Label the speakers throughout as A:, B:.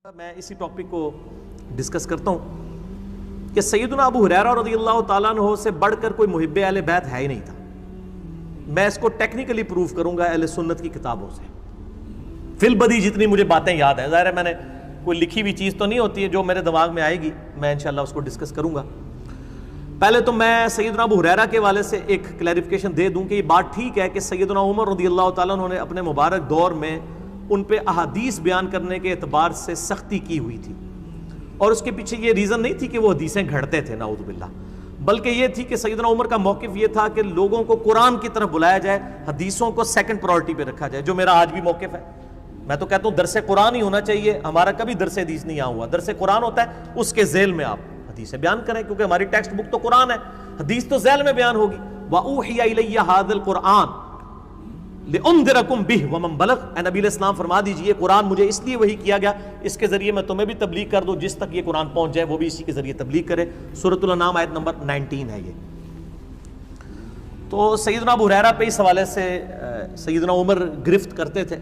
A: میں اسی ٹاپک کو ڈسکس کرتا ہوں کہ سیدنا ابو ہریرہ رضی اللہ تعالیٰ عنہ سے بڑھ کر کوئی محب اہل بیت ہے ہی نہیں تھا. میں اس کو ٹیکنیکلی پروف کروں گا اہل سنت کی کتابوں سے. فی البدی جتنی مجھے باتیں یاد ہیں، ظاہر ہے میں نے کوئی لکھی ہوئی چیز تو نہیں ہوتی ہے، جو میرے دماغ میں آئے گی میں انشاءاللہ اس کو ڈسکس کروں گا. پہلے تو میں سیدنا ابو ہریرہ کے والے سے ایک کلیریفیکیشن دے دوں کہ یہ بات ٹھیک ہے کہ سیدنا عمر رضی اللہ تعالیٰ عنہ نے اپنے مبارک دور میں ان پہ احادیث بیان کرنے کے اعتبار سے سختی کی ہوئی تھی، اور اس کے پیچھے یہ ریزن نہیں تھی کہ وہ حدیثیں گھڑتے تھے نعوذ باللہ، بلکہ یہ تھی کہ سیدنا عمر کا موقف یہ تھا کہ لوگوں کو قرآن کی طرف بلایا جائے، حدیثوں کو سیکنڈ پرائورٹی پہ رکھا جائے، جو میرا آج بھی موقف ہے. میں تو کہتا ہوں درس قرآن ہی ہونا چاہیے، ہمارا کبھی درس حدیث نہیں ہوا. درس قرآن ہوتا ہے، اس کے ذیل میں آپ حدیثیں بیان کریں، کیونکہ ہماری ٹیکسٹ بک تو قرآن ہے، حدیث تو ذیل میں بیان ہوگی. وَأُوحِيَ إِلَيَّ هَذَا الْقُرْآنُ لِأُنذِرَكُم بِهِ وَمَن بَلَغَ. اے نبی علیہ السلام فرما دیجئے قرآن مجھے اس لیے وحی کیا گیا، اس کے ذریعے میں تمہیں بھی تبلیغ کر دوں، جس تک یہ قرآن پہنچ جائے وہ بھی اسی کے ذریعے تبلیغ کرے. سورۃ الانعام آیت نمبر 19 ہے یہ. تو سیدنا ابو ہریرہ پہ اس حوالے سے سیدنا عمر گرفت کرتے تھے،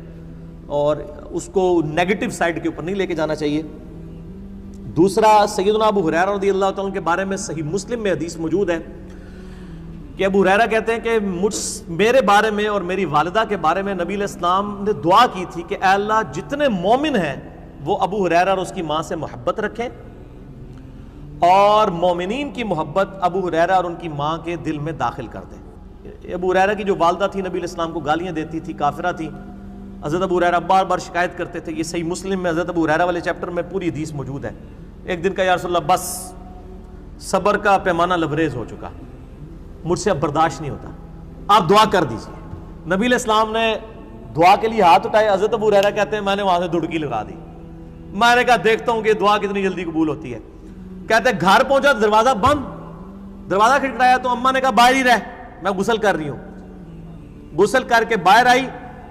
A: اور اس کو نیگیٹو سائڈ کے اوپر نہیں لے کے جانا چاہیے. دوسرا، سیدنا ابو ہریرہ رضی اللہ تعالیٰ کے بارے میں صحیح مسلم میں حدیث موجود ہے کہ ابو ہریرہ کہتے ہیں کہ میرے بارے میں اور میری والدہ کے بارے میں نبی علیہ السلام نے دعا کی تھی کہ اے اللہ جتنے مومن ہیں وہ ابو ہریرہ اور اس کی ماں سے محبت رکھیں، اور مومنین کی محبت ابو ہریرہ اور ان کی ماں کے دل میں داخل کر دیں. ابو ہریرہ کی جو والدہ تھی نبی علیہ السلام کو گالیاں دیتی تھی، کافرہ تھی. حضرت ابو ہریرہ بار بار شکایت کرتے تھے. یہ صحیح مسلم میں حضرت ابو ہریرہ والے چیپٹر میں پوری حدیث موجود ہے. ایک دن کا یا رسول اللہ بس صبر کا پیمانہ لبریز ہو چکا، مجھ سے اب برداشت نہیں ہوتا، آپ دعا کر دیجیے. نبی علیہ السلام نے دعا کے لیے ہاتھ اٹھائے. حضرت ابو ہریرہ کہتے ہیں میں نے وہاں سے دڑکی لگا دی. میں نے کہا دیکھتا ہوں کہ دعا کتنی جلدی قبول ہوتی ہے. کہتے ہیں گھر پہنچا دروازہ بند، دروازہ کھٹکھٹایا تو اماں نے کہا باہر ہی رہ، میں غسل کر رہی ہوں. غسل کر کے باہر آئی،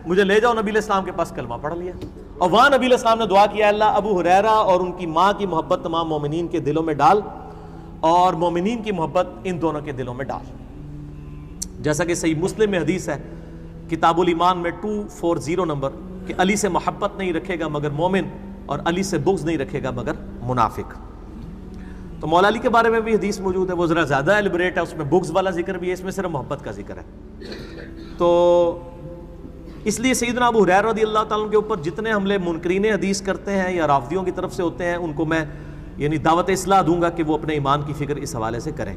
A: مجھے لے جاؤ نبی علیہ السلام کے پاس، کلمہ پڑھ لیا. اور وہاں نبی علیہ السلام نے دعا کیا اللہ ابو ہریرہ اور ان کی ماں کی محبت تمام مومنین کے دلوں میں ڈال، اور مومنین کی محبت ان دونوں کے دلوں میں ڈال. جیسا کہ صحیح مسلم میں حدیث ہے کتاب الایمان میں 240 نمبر کہ علی سے محبت نہیں رکھے گا مگر مومن، اور علی سے بغض نہیں رکھے گا مگر منافق. تو مولا علی کے بارے میں بھی حدیث موجود ہے، وہ ذرا زیادہ ایلیبریٹ ہے، اس میں بغض والا ذکر بھی ہے، اس میں صرف محبت کا ذکر ہے. تو اس لیے سیدنا ابو ہریرہ رضی اللہ تعالیٰ کے اوپر جتنے حملے منکرین حدیث کرتے ہیں یا رافضیوں کی طرف سے ہوتے ہیں، ان کو میں یعنی دعوت اصلاح دوں گا کہ وہ اپنے ایمان کی فکر اس حوالے سے کریں.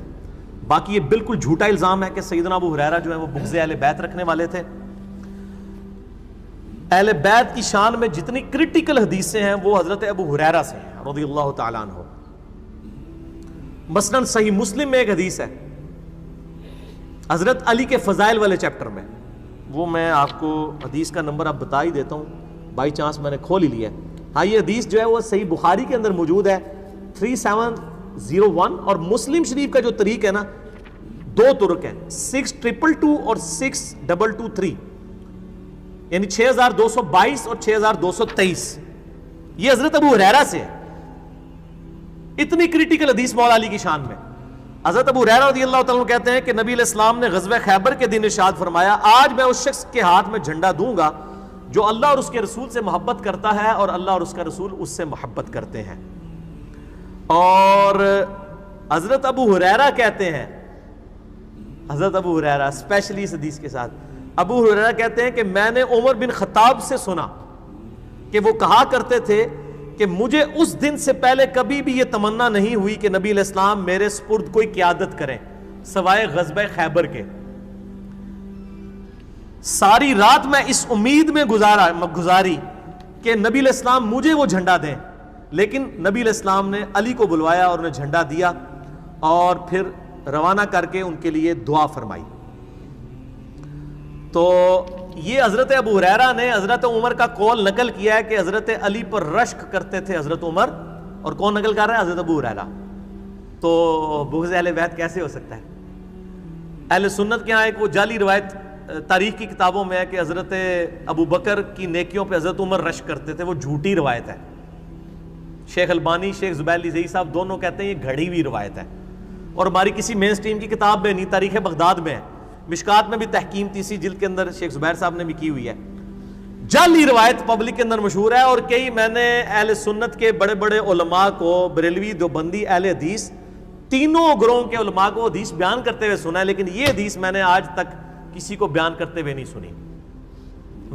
A: باقی یہ بالکل جھوٹا الزام ہے کہ سیدنا ابو ہریرہ جو ہے وہ بغض اہل بیت رکھنے والے تھے. اہل بیت کی شان میں جتنی کرٹیکل حدیثیں ہیں وہ حضرت ابو ہریرہ سے ہیں رضی اللہ تعالیٰ عنہ. مثلاً صحیح مسلم میں ایک حدیث ہے حضرت علی کے فضائل والے چیپٹر میں، وہ میں آپ کو حدیث کا نمبر اب بتا ہی دیتا ہوں، بائی چانس میں نے کھول ہی لیا ہے. ہاں یہ حدیث جو ہے وہ صحیح بخاری کے اندر موجود ہے 3701، اور مسلم شریف کا جو طریق ہے نا، دو طرق ہیں 6222 اور 6223، یعنی 6222 اور 6223. یہ حضرت ابو ہریرہ سے ہے. اتنی کریٹیکل حدیث مولا علی کی شان میں. حضرت ابو ہریرہ رضی اللہ تعالیٰ کہتے ہیں کہ نبی علیہ السلام نے غزوہ خیبر کے دن ارشاد فرمایا آج میں اس شخص کے ہاتھ میں جھنڈا دوں گا جو اللہ اور اس کے رسول سے محبت کرتا ہے اور اللہ اور اس کا رسول اس سے محبت کرتے ہیں. اور حضرت ابو ہریرہ کہتے ہیں، حضرت ابو ہریرہ اسپیشلی اس حدیث کے ساتھ، ابو ہریرہ کہتے ہیں کہ میں نے عمر بن خطاب سے سنا کہ وہ کہا کرتے تھے کہ مجھے اس دن سے پہلے کبھی بھی یہ تمنا نہیں ہوئی کہ نبی علیہ السلام میرے سپرد کوئی قیادت کریں سوائے غزوہ خیبر کے. ساری رات میں اس امید میں گزاری کہ نبی علیہ السلام مجھے وہ جھنڈا دیں، لیکن نبی علیہ السلام نے علی کو بلوایا اور انہیں جھنڈا دیا اور پھر روانہ کر کے ان کے لیے دعا فرمائی. تو یہ حضرت ابو ہریرہ نے حضرت عمر کا قول نقل کیا ہے کہ حضرت علی پر رشک کرتے تھے حضرت عمر، اور کون نقل کر رہا ہے؟ حضرت ابو ہریرہ. تو بغض اہل بیت کیسے ہو سکتا ہے؟ اہل سنت کے ہاں ایک وہ جعلی روایت تاریخ کی کتابوں میں ہے کہ حضرت ابو بکر کی نیکیوں پہ حضرت عمر رشک کرتے تھے، وہ جھوٹی روایت ہے. شیخ البانی، شیخ زبیر علی زئی صاحب دونوں کہتے ہیں یہ گھڑی ہوئی روایت ہے، اور ہماری کسی مین سٹریم کی کتاب میں نہیں، تاریخ بغداد میں ہے. مشکات میں بھی تحکیم تیسری جلد کے اندر شیخ زبیر صاحب نے بھی کی ہوئی ہے جعلی روایت پبلک کے اندر مشہور ہے، اور کئی میں نے اہل سنت کے بڑے بڑے علماء کو، بریلوی، دیوبندی، اہل حدیث، تینوں گروہوں کے علماء کو حدیث بیان کرتے ہوئے سنا ہے، لیکن یہ حدیث میں نے آج تک کسی کو بیان کرتے ہوئے نہیں سنی.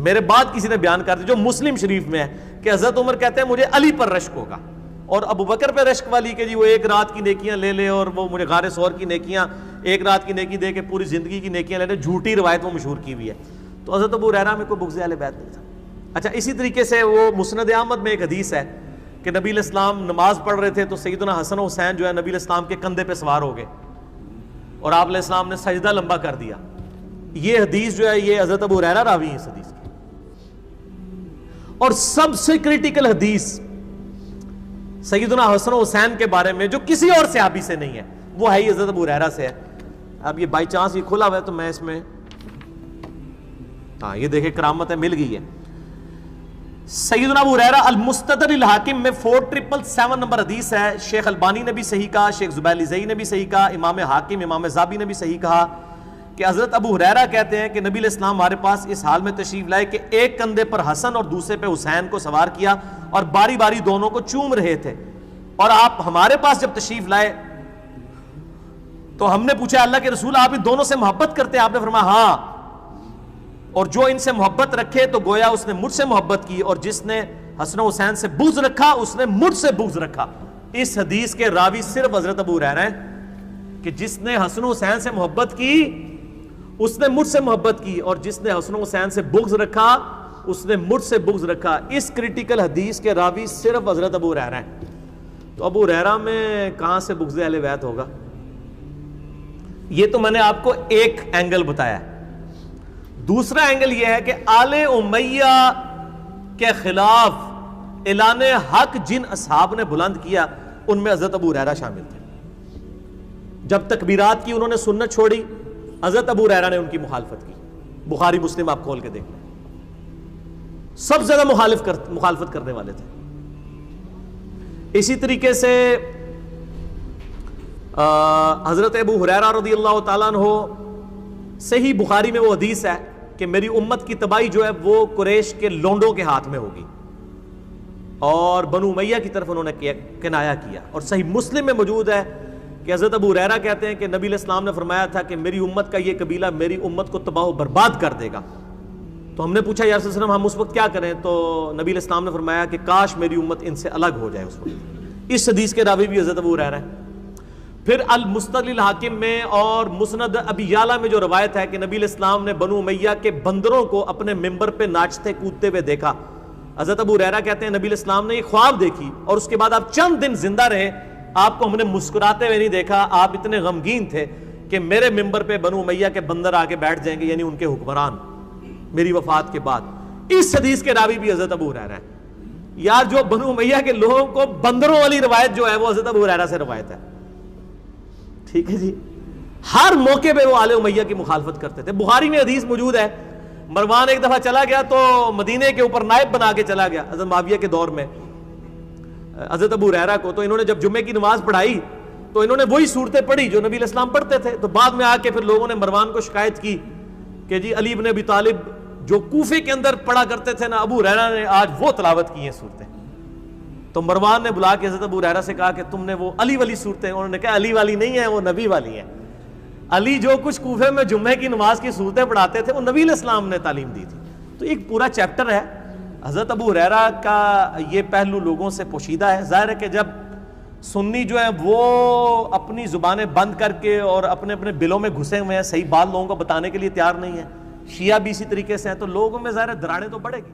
A: میرے بعد کسی نے بیان کر دی جو مسلم شریف میں ہے کہ حضرت عمر کہتے ہیں مجھے علی پر رشک ہوگا، اور ابو بکر پہ رشک والی کہ جی وہ ایک رات کی نیکیاں لے لے اور وہ مجھے غار ثور کی نیکیاں، ایک رات کی نیکی دے کے پوری زندگی کی نیکیاں لے لے، جھوٹی روایت وہ مشہور کی ہوئی ہے. تو حضرت ابو ہریرہ میں کوئی بغض اہل بیت نہیں تھا. اچھا، اسی طریقے سے وہ مسند احمد میں ایک حدیث ہے کہ نبی علیہ السلام نماز پڑھ رہے تھے تو سیدنا حسن و حسین جو ہے نبی علیہ السلام کے کندھے پہ سوار ہو گئے اور آپ علیہ السلام نے سجدہ لمبا کر دیا. یہ حدیث جو ہے یہ حضرت ابو ہریرہ راوی ہیں اس حدیث کی. اور سب سے کریٹیکل حدیث سیدنا حسن و حسین کے بارے میں جو کسی اور صحابی سے نہیں ہے، وہ ہے ہی حضرت ابو ہریرہ سے ہے. اب یہ بائی چانس یہ کھلا ہوا ہے تو میں اس میں، ہاں یہ دیکھیں کرامت ہے، مل گئی ہے. سیدنا ابو ہریرہ المستدرک الحاکم میں 4777 نمبر حدیث ہے. شیخ البانی نے بھی صحیح کہا، شیخ زبیر زئی نے بھی صحیح کہا، امام حاکم، امام زابی نے بھی صحیح کہا کہ حضرت ابو ہریرہ کہتے ہیں کہ نبی علیہ السلام ہمارے پاس اس حال میں تشریف لائے کہ ایک کندھے پر حسن اور دوسرے پہ حسین کو سوار کیا اور باری باری دونوں کو چوم رہے تھے، اور آپ ہمارے پاس جب تشریف لائے تو ہم نے پوچھا اللہ کے رسول آپ ان دونوں سے محبت کرتے ہیں؟ آپ نے فرمایا ہاں، اور جو ان سے محبت رکھے تو گویا اس نے مجھ سے محبت کی، اور جس نے حسن و حسین سے بغض رکھا اس نے مجھ سے بغض رکھا. اس حدیث کے راوی صرف حضرت ابو ہریرہ ہیں کہ جس نے حسن و حسین سے محبت کی اس نے مجھ سے محبت کی، اور جس نے حسن و حسین سے بغض رکھا اس نے مجھ سے بغض رکھا. اس کریٹیکل حدیث کے راوی صرف حضرت ابو ہریرہ ہیں. تو ابو ہریرہ میں کہاں سے بغض اہل بیت ہوگا؟ یہ تو میں نے آپ کو ایک اینگل بتایا ہے. دوسرا اینگل یہ ہے کہ آل امیہ کے خلاف اعلان حق جن اصحاب نے بلند کیا ان میں حضرت ابو ہریرہ شامل تھے. جب تکبیرات کی انہوں نے سنت چھوڑی، حضرت ابو ہریرہ نے ان کی مخالفت کی. بخاری مسلم آپ کھول کے دیکھ لیں، سب سے زیادہ مخالفت کرنے والے تھے. اسی طریقے سے حضرت ابو ہریرہ رضی اللہ تعالیٰ عنہ، صحیح بخاری میں وہ حدیث ہے کہ میری امت کی تباہی جو ہے وہ قریش کے لونڈوں کے ہاتھ میں ہوگی، اور بنو امیہ کی طرف انہوں نے کنایا کیا. اور صحیح مسلم میں موجود ہے کہ حضرت ابو ہریرہ کہتے ہیں کہ نبی علیہ السلام نے فرمایا تھا کہ میری امت کا یہ قبیلہ میری امت کو تباہ و برباد کر دے گا. تو ہم نے پوچھا یا رسول اللہ علیہ وسلم ہم اس وقت کیا کریں؟ تو نبی علیہ السلام نے فرمایا کہ کاش میری امت ان سے الگ ہو جائے اس وقت. اس حدیث کے راوی بھی حضرت ابو ہریرہ ہیں. پھر المستدرک الحاکم میں اور مسند ابی یعلا میں جو روایت ہے کہ نبی علیہ السلام نے بنو امیہ کے بندروں کو اپنے ممبر پہ ناچتے کودتے ہوئے دیکھا. حضرت ابو ہریرہ کہتے ہیں نبی علیہ السلام نے یہ خواب دیکھی اور اس کے بعد آپ چند دن زندہ رہے، آپ کو ہم نے مسکراتے ہوئے نہیں دیکھا. آپ اتنے غمگین تھے کہ میرے ممبر پہ بنو امیہ کے بندر آ کے بیٹھ جائیں گے، یعنی ان کے حکمران، میری وفات کے بعد. اس حدیث کے راوی بھی حضرت ابو ہریرہ ہیں. یار جو بنو امیہ کے لوگوں کو بندروں والی روایت جو ہے وہ حضرت ابو ہریرہ سے روایت ہے. ٹھیک ہے جی، ہر موقع پہ وہ آل امیہ کی مخالفت کرتے تھے. بخاری میں حدیث موجود ہے، مروان ایک دفعہ چلا گیا تو مدینے کے اوپر نائب بنا کے چلا گیا حضرت معاویہ کے دور میں حضرت ابو ہریرہ کو. تو انہوں نے جب جمعے کی نماز پڑھائی تو انہوں نے وہی صورتیں پڑھی جو نبی علیہ السلام پڑھتے تھے. تو بعد میں آ کے پھر لوگوں نے مروان کو شکایت کی کہ جی علی بن ابی طالب جو کوفے کے اندر پڑھا کرتے تھے نا، ابو ہریرہ نے آج وہ تلاوت کی ہیں صورتیں. تو مروان نے بلا کے حضرت ابو ہریرہ سے کہا کہ تم نے وہ علی والی صورتیں، انہوں نے کہا علی والی نہیں ہے، وہ نبی والی ہیں. علی جو کچھ کوفے میں جمعے کی نماز کی صورتیں پڑھاتے تھے وہ نبی علیہ السلام نے تعلیم دی تھی. تو ایک پورا چیپٹر ہے. حضرت ابو ہریرہ کا یہ پہلو لوگوں سے پوشیدہ ہے. ظاہر ہے کہ جب سنی جو ہے وہ اپنی زبانیں بند کر کے اور اپنے اپنے بلوں میں گھسے ہوئے ہیں، صحیح بات لوگوں کو بتانے کے لیے تیار نہیں ہے. شیعہ بھی اسی طریقے سے ہیں، تو لوگوں میں ظاہر ہے دراڑیں تو بڑھے گی.